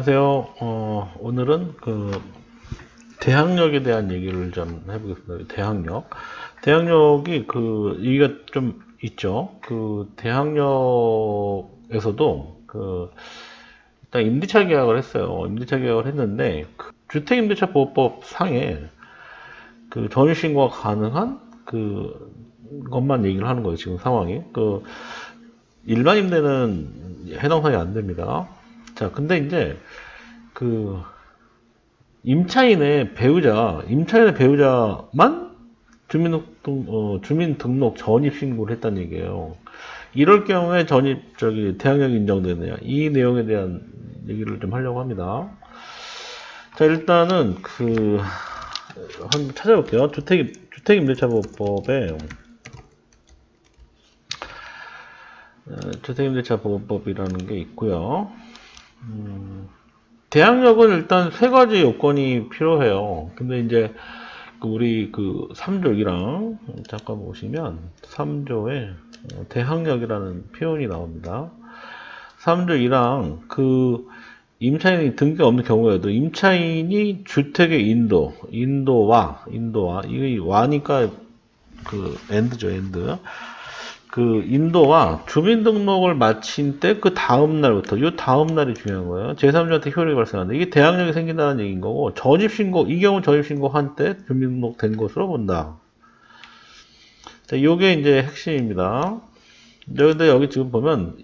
안녕하세요. 오늘은 대항력에 대한 얘기를 좀 해보겠습니다. 대항력. 대항력이 얘기가 좀 있죠. 대항력에서도 일단 임대차 계약을 했어요. 임대차 계약을 했는데, 주택임대차보호법 상에 전입신고가 가능한 것만 얘기를 하는 거예요. 지금 상황이. 일반 임대는 해당 사항이 안 됩니다. 자, 근데 이제 임차인의 배우자만 주민등록 전입 신고를 했다는 얘기예요. 이럴 경우에 대항력이 인정되느냐, 이 내용에 대한 얘기를 좀 하려고 합니다. 자, 일단은 한번 찾아볼게요. 주택임대차보호법에 주택임대차보호법이라는 게 있고요. 대항력은 일단 세 가지 요건이 필요해요. 근데 이제 우리 3조 1항 잠깐 보시면 3조에 대항력이라는 표현이 나옵니다. 3조 1항 임차인이 등기가 없는 경우에도 임차인이 주택의 인도와 이게 와니까 엔드죠, 엔드. 인도와 주민등록을 마친 때 다음 날부터, 이 다음 날이 중요한 거예요. 제3자한테 효력이 발생한다. 이게 대항력이 생긴다는 얘기인 거고, 이 경우 전입신고 한 때 주민등록 된 것으로 본다. 자, 요게 이제 핵심입니다. 근데 여기 지금 보면,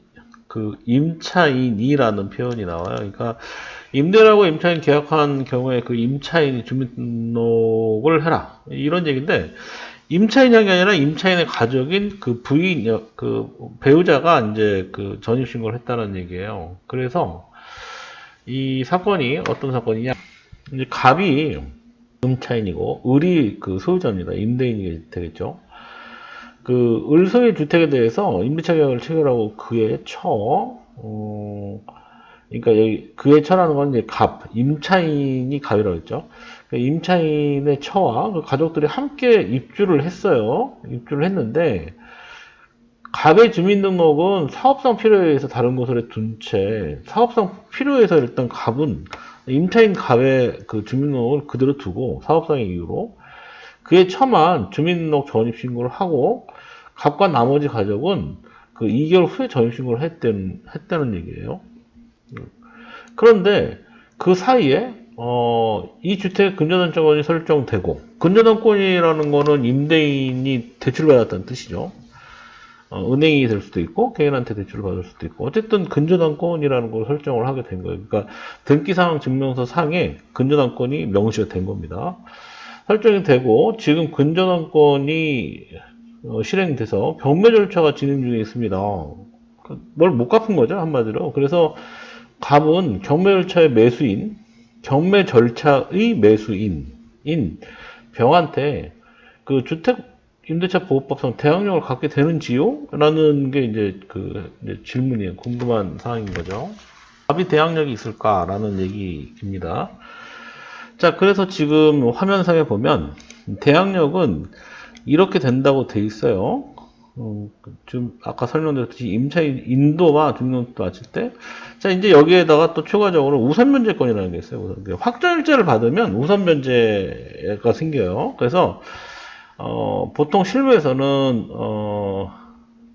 임차인이라는 표현이 나와요. 그러니까, 임대라고 임차인 계약한 경우에 임차인이 주민등록을 해라. 이런 얘기인데, 임차인이 아니라 임차인의 가족인 배우자가 이제 전입신고를 했다는 얘기예요. 그래서 이 사건이 어떤 사건이냐. 이제 갑이 임차인이고, 을이 소유자입니다. 임대인이 되겠죠. 을소유의 주택에 대해서 임대차 계약을 체결하고 그의 그러니까 여기 그의 처라는 건 이제 임차인이 갑이라고 했죠. 임차인의 처와 가족들이 함께 입주를 했어요. 입주를 했는데, 갑의 주민등록은 사업상 필요에 의해서 다른 곳에 둔 채, 사업상 필요에 의해서 일단 임차인 갑의 주민등록을 그대로 두고, 사업상의 이유로, 그의 처만 주민등록 전입신고를 하고, 갑과 나머지 가족은 2개월 후에 전입신고를 했다는 얘기예요. 그런데 그 사이에 이 주택 근저당권이 설정되고, 근저당권이라는 거는 임대인이 대출받았다는 뜻이죠. 은행이 될 수도 있고 개인한테 대출을 받을 수도 있고, 어쨌든 근저당권이라는 걸 설정을 하게 된 거예요. 그러니까 등기사항 증명서 상에 근저당권이 명시가 된 겁니다. 설정이 되고 지금 근저당권이 실행돼서 경매 절차가 진행 중에 있습니다. 뭘 못 갚은 거죠, 한마디로. 그래서 갑은 경매 절차의 매수인인 병한테 주택 임대차 보호법상 대항력을 갖게 되는지요? 라는 게 이제 질문이에요. 궁금한 사항인 거죠. 갑이 대항력이 있을까라는 얘기입니다. 자, 그래서 지금 화면상에 보면 대항력은 이렇게 된다고 돼 있어요. 지금 아까 설명드렸듯이 임차인 인도와 주민등록도 마칠 때, 자, 이제 여기에다가 또 추가적으로 우선 변제권이라는 게 있어요. 확정일자를 받으면 우선 변제가 생겨요. 그래서 보통 실무에서는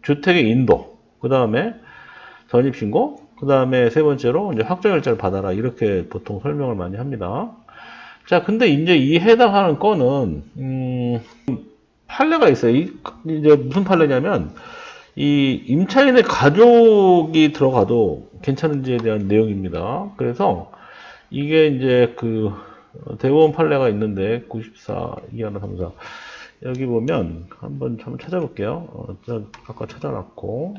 주택의 인도, 그 다음에 전입신고, 그 다음에 세 번째로 이제 확정일자를 받아라, 이렇게 보통 설명을 많이 합니다. 자, 근데 이제 이 해당하는 건은 판례가 있어요. 이제 무슨 판례냐면, 이 임차인의 가족이 들어가도 괜찮은지에 대한 내용입니다. 그래서 이게 이제 대법원 판례가 있는데 94 2134 여기 보면 한번 찾아볼게요. 아까 찾아놨고,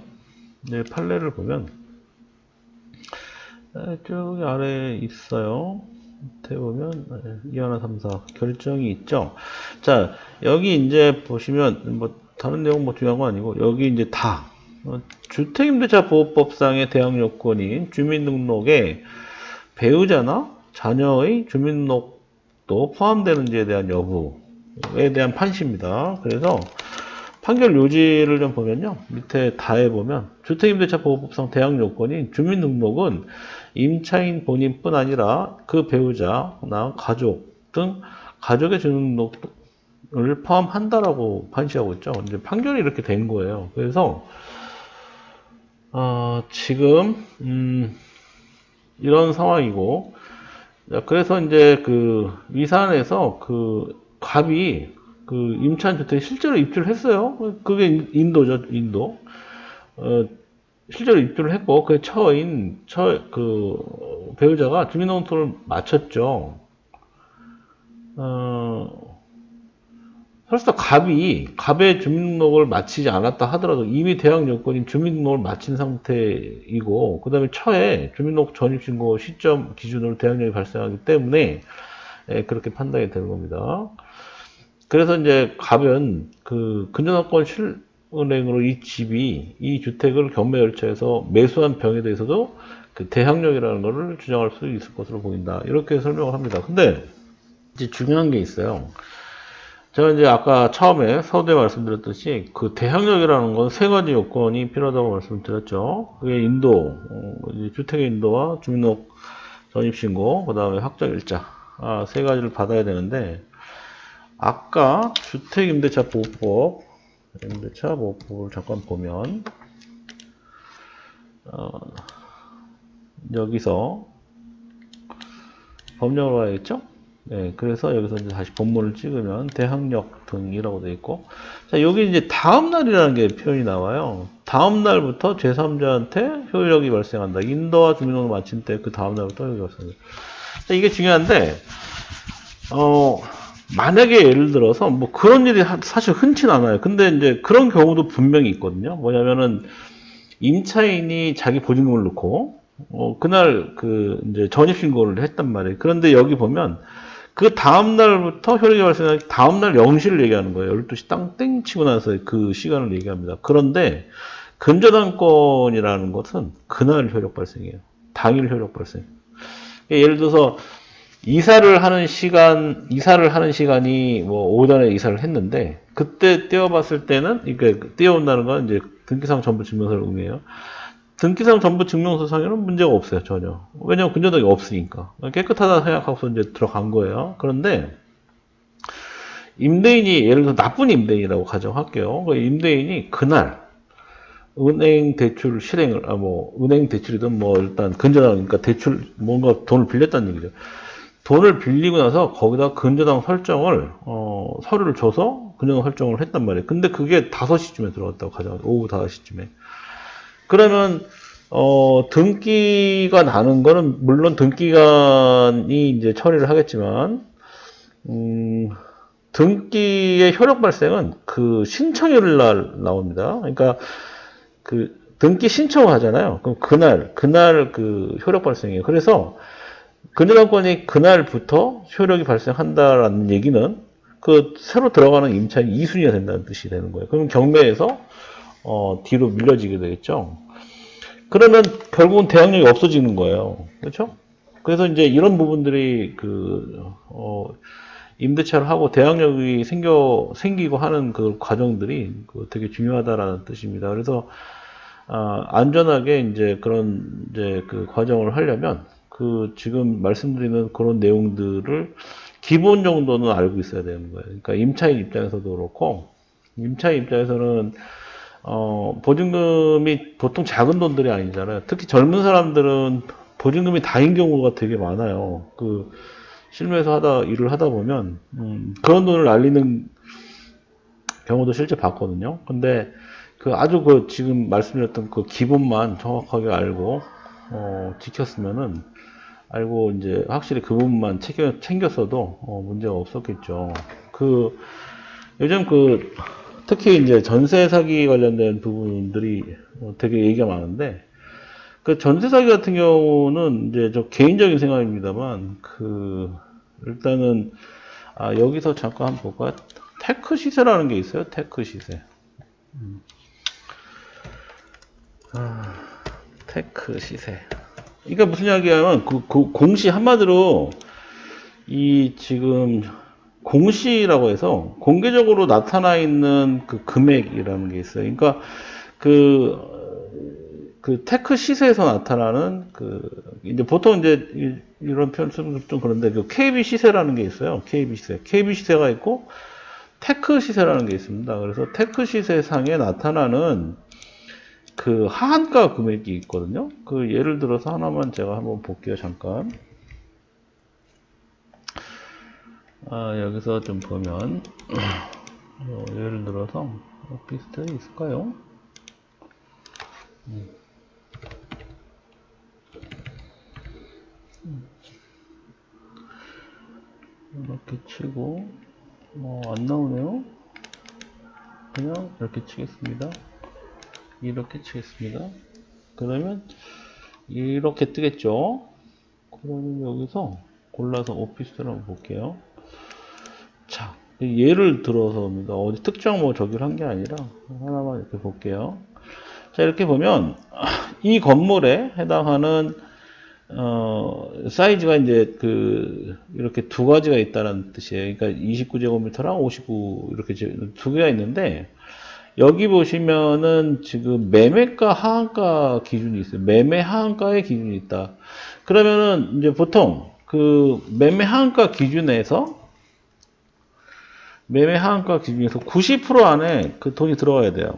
네, 판례를 보면 저기 아래에 있어요. 보면 2134 결정이 있죠. 자, 여기 이제 보시면 다른 내용 중요한 건 아니고, 여기 이제 주택임대차 보호법상의 대항 요건인 주민등록에 배우자나 자녀의 주민등록도 포함되는지에 대한 여부에 대한 판시입니다. 그래서 판결 요지를 좀 보면요, 밑에 다에 보면 주택임대차 보호법상 대항 요건인 주민등록은 임차인 본인뿐 아니라 그 배우자나 가족 등 가족의 주민등록을 포함한다라고 판시하고 있죠. 이제 판결이 이렇게 된 거예요. 그래서 지금 이런 상황이고, 그래서 이제 그 위산에서 그 갑이 그 임차인 주택에 실제로 입주를 했어요. 그게 인도죠, 인도. 실제로 입주를 했고, 그 그 배우자가 주민등록을 마쳤죠. 설사 갑의 주민등록을 마치지 않았다 하더라도 이미 대항 요건인 주민등록을 마친 상태이고, 그 다음에 처에 주민등록 전입신고 시점 기준으로 대항력이 발생하기 때문에 그렇게 판단이 되는 겁니다. 그래서 이제 갑은 그 근저당권 실은행으로 이 주택을 경매열차에서 매수한 병에 대해서도 그 대항력이라는 것을 주장할 수 있을 것으로 보인다. 이렇게 설명을 합니다. 근데 이제 중요한 게 있어요. 제가 이제 아까 처음에 서두에 말씀드렸듯이 그 대항력이라는 건 세 가지 요건이 필요하다고 말씀드렸죠. 그게 주택의 인도와 주민등록 전입신고, 그 다음에 확정일자, 세 가지를 받아야 되는데, 아까 주택임대차보호법을 잠깐 보면, 여기서 법령으로 가야겠죠? 네, 그래서 여기서 이제 다시 본문을 찍으면 대항력 등이라고 되어 있고, 자, 여기 이제 다음날이라는 게 표현이 나와요. 다음날부터 제3자한테 효력이 발생한다. 인도와 주민등록 마친 때 그 다음날부터 효력이 발생한다. 자, 이게 중요한데, 만약에 예를 들어서 뭐 그런 일이 사실 흔치는 않아요. 근데 이제 그런 경우도 분명히 있거든요. 뭐냐면은 임차인이 자기 보증금을 넣고 그날 이제 전입신고를 했단 말이에요. 그런데 여기 보면 그 다음날부터 효력이 발생하기 다음날 0시를 얘기하는 거예요. 12시 땅땡 치고 나서 그 시간을 얘기합니다. 그런데 근저당권이라는 것은 그날 효력 발생이에요. 당일 효력 발생. 예를 들어서 이사를 하는 시간이 뭐 오전에 이사를 했는데 그때 떼어봤을 때는 떼어온다는 건 이제 등기상 전부 증명서를 의미해요. 등기상 전부 증명서상에는 문제가 없어요, 전혀. 왜냐면 근저당이 없으니까. 깨끗하다 생각하고서 이제 들어간 거예요. 그런데 임대인이 예를 들어 나쁜 임대인이라고 가정할게요. 임대인이 그날 은행 대출 실행을 은행 대출이든 일단 근저당, 그러니까 대출 뭔가 돈을 빌렸다는 얘기죠. 돈을 빌리고 나서 거기다 근저당 설정을 서류를 줘서 근저당 설정을 했단 말이에요. 근데 그게 5시쯤에 들어갔다고 가정하죠. 오후 5시쯤에. 그러면 등기가 나는 거는 물론 등기관이 이제 처리를 하겠지만 등기의 효력 발생은 그 신청일 날 나옵니다. 그러니까 그 등기 신청을 하잖아요. 그럼 그날 그 효력 발생이에요. 그래서 근저당권이 그날부터 효력이 발생한다라는 얘기는 그 새로 들어가는 임차인이 2순위가 된다는 뜻이 되는 거예요. 그럼 경매에서 뒤로 밀려지게 되겠죠. 그러면 결국은 대항력이 없어지는 거예요. 그렇죠? 그래서 이제 이런 부분들이 임대차를 하고 대항력이 생기고 하는 그 과정들이 되게 중요하다라는 뜻입니다. 그래서 안전하게 이제 그런 이제 그 과정을 하려면 지금 말씀드리는 그런 내용들을 기본 정도는 알고 있어야 되는 거예요. 그러니까 임차인 입장에서도 그렇고, 임차인 입장에서는 보증금이 보통 작은 돈들이 아니잖아요. 특히 젊은 사람들은 보증금이 다인 경우가 되게 많아요. 실무에서 일을 하다 보면 그런 돈을 날리는 경우도 실제 봤거든요. 근데 아주 지금 말씀드렸던 그 기본만 정확하게 알고 지켰으면은 알고 이제 확실히 그 부분만 챙겼어도 문제가 없었겠죠. 요즘 특히 이제 전세 사기 관련된 부분들이 되게 얘기가 많은데 전세 사기 같은 경우는 이제 저 개인적인 생각입니다만 일단은 여기서 잠깐 한번 볼까요? 테크 시세라는 게 있어요. 테크 시세. 테크 시세. 그러니까 무슨 이야기냐면 공시 한마디로 지금 공시라고 해서 공개적으로 나타나 있는 금액이라는 게 있어요. 그러니까 그 테크 시세에서 나타나는 이제 보통 이제 이런 표현 쓰면 좀 그런데 그 KB 시세라는 게 있어요. KB 시세. KB 시세가 있고 테크 시세라는 게 있습니다. 그래서 테크 시세상에 나타나는 그 하한가 금액이 있거든요. 그 예를 들어서 하나만 제가 한번 볼게요. 잠깐. 여기서 좀 보면 예를 들어서 오피스텔이 있을까요? 이렇게 치고 안 나오네요. 그냥 이렇게 치겠습니다. 이렇게 치겠습니다. 그러면 이렇게 뜨겠죠. 그러면 여기서 골라서 오피스텔 한번 볼게요. 자, 예를 들어서입니다. 어디 특정 저기를 한 게 아니라 하나만 이렇게 볼게요. 자, 이렇게 보면 이 건물에 해당하는 사이즈가 이제 이렇게 두 가지가 있다는 뜻이에요. 그러니까 29제곱미터랑 59 이렇게 두 개가 있는데 여기 보시면은 지금 매매가 하한가 기준이 있어요. 매매 하한가의 기준이 있다. 그러면은 이제 보통 매매 하한가 기준에서 90% 안에 그 돈이 들어가야 돼요.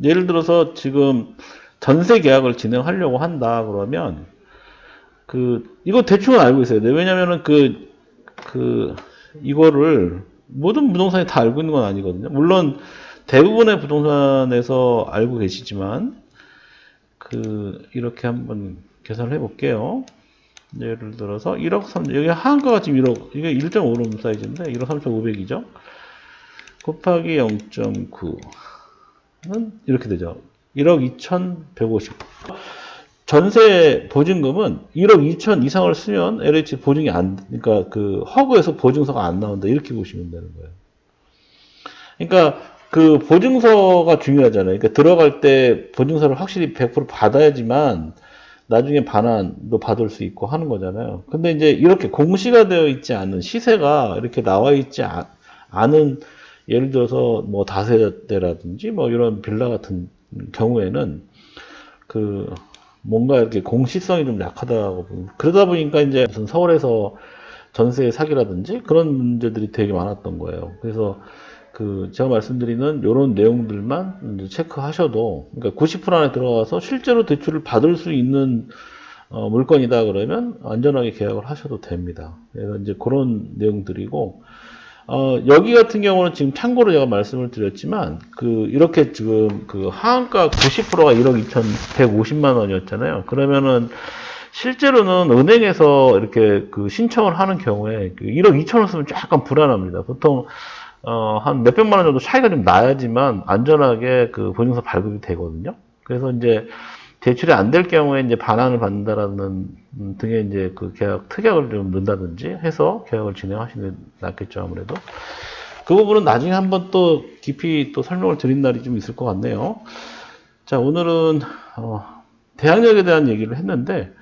예를 들어서 지금 전세 계약을 진행하려고 한다 그러면 이거 대충은 알고 있어야 돼요. 왜냐면은 이거를 모든 부동산이 다 알고 있는 건 아니거든요. 물론 대부분의 부동산에서 알고 계시지만 이렇게 한번 계산을 해 볼게요. 예를 들어서 1억 3 여기 하한가가 지금 1억 이게 1.5룸 사이즈인데 1억 3,500이죠. 곱하기 0.9는 이렇게 되죠. 1억 2,150. 전세 보증금은 1억 2천 이상을 쓰면 LH 보증이 그러니까 허그에서 보증서가 안 나온다. 이렇게 보시면 되는 거예요. 그러니까 보증서가 중요하잖아요. 그러니까 들어갈 때 보증서를 확실히 100% 받아야지만 나중에 반환도 받을 수 있고 하는 거잖아요. 근데 이제 이렇게 공시가 되어 있지 않은 시세가 이렇게 나와 있지 않은 예를 들어서 다세대라든지 이런 빌라 같은 경우에는 뭔가 이렇게 공시성이 좀 약하다고 그러다 보니까 이제 무슨 서울에서 전세 사기라든지 그런 문제들이 되게 많았던 거예요. 그래서 제가 말씀드리는 이런 내용들만 이제 체크하셔도 그러니까 90% 안에 들어가서 실제로 대출을 받을 수 있는 물건이다 그러면 안전하게 계약을 하셔도 됩니다. 그래서 이제 그런 내용들이고 여기 같은 경우는 지금 참고로 제가 말씀을 드렸지만 이렇게 지금 하한가 90%가 1억 2,150만 원이었잖아요. 그러면은 실제로는 은행에서 이렇게 신청을 하는 경우에 1억 2천 원 쓰면 약간 불안합니다. 보통 한 몇백만 원 정도 차이가 좀 나야지만 안전하게 보증서 발급이 되거든요. 그래서 이제 대출이 안 될 경우에 이제 반환을 받는다라는 등의 이제 특약을 좀 넣는다든지 해서 계약을 진행하시는 게 낫겠죠, 아무래도. 그 부분은 나중에 한번 또 깊이 또 설명을 드린 날이 좀 있을 것 같네요. 자, 오늘은, 대항력에 대한 얘기를 했는데,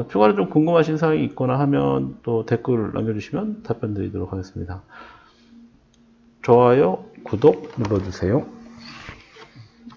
추가로 좀 궁금하신 사항이 있거나 하면 또 댓글 남겨주시면 답변 드리도록 하겠습니다. 좋아요, 구독 눌러주세요.